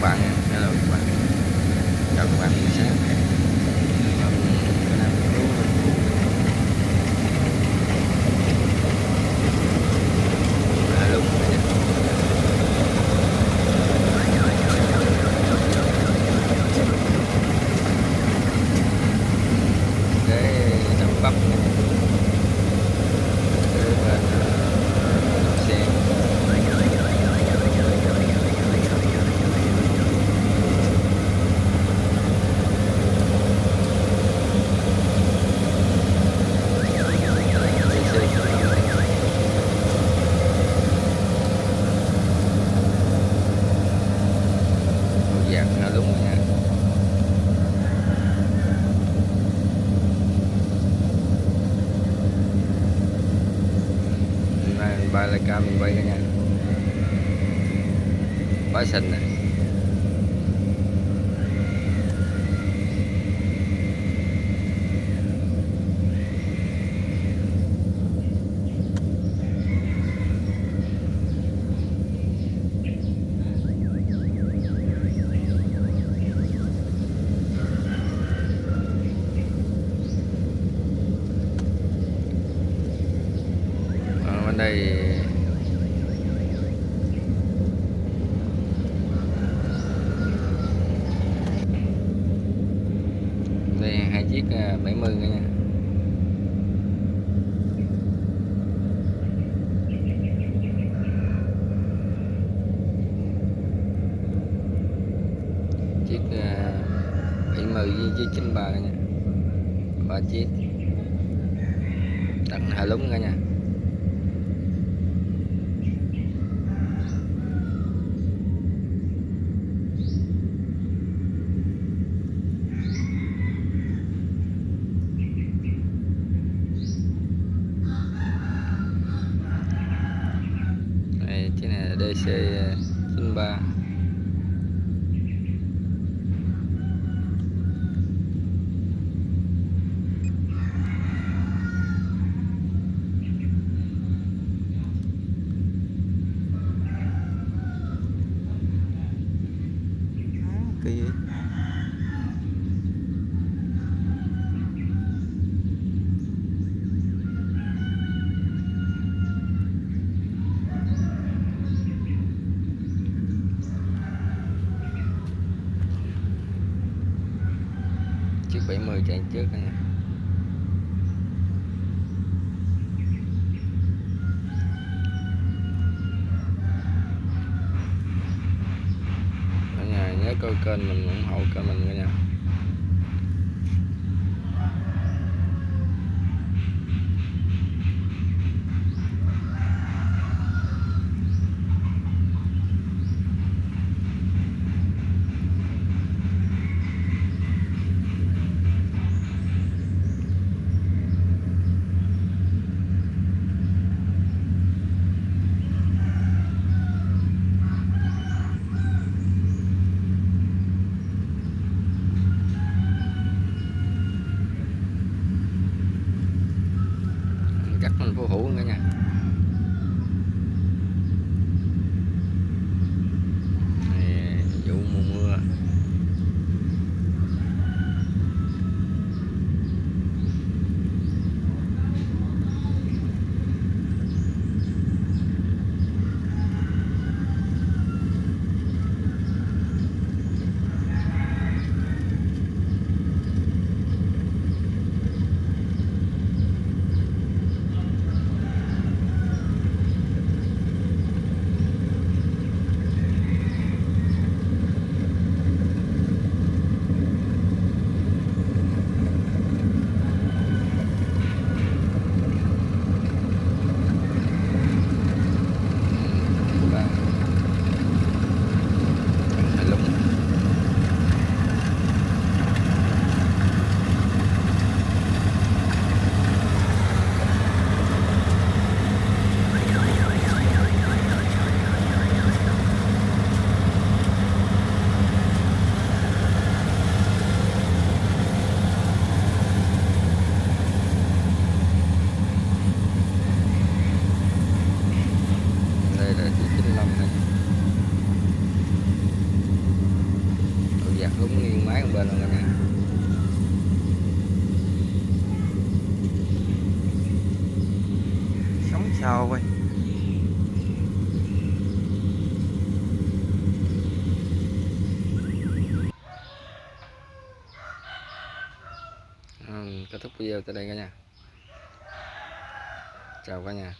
bạn nha. Hello các bạn, chào các bạn buổi sáng. Hello các bạn nha. Cái đập bắp xe dạng đúng rồi nha. Ba like cam mình quay cả nhà, quá xinh nè. Bên đây hai chiếc 70 cả nhà. Chiếc 70 với chiếc 93 cả nhà, 3 chiếc tặng hai lúng cả nhà. Đây, chiếc này là DC 93. Cái gì? Chiếc 70 chạy trước này. Cả nhà nhớ coi kênh mình, ủng hộ kênh mình cả nhà. lúng nghiêng máy một bên luôn cả nhà. Sống sao vậy? Kết thúc video tại đây cả nhà. Chào cả nhà.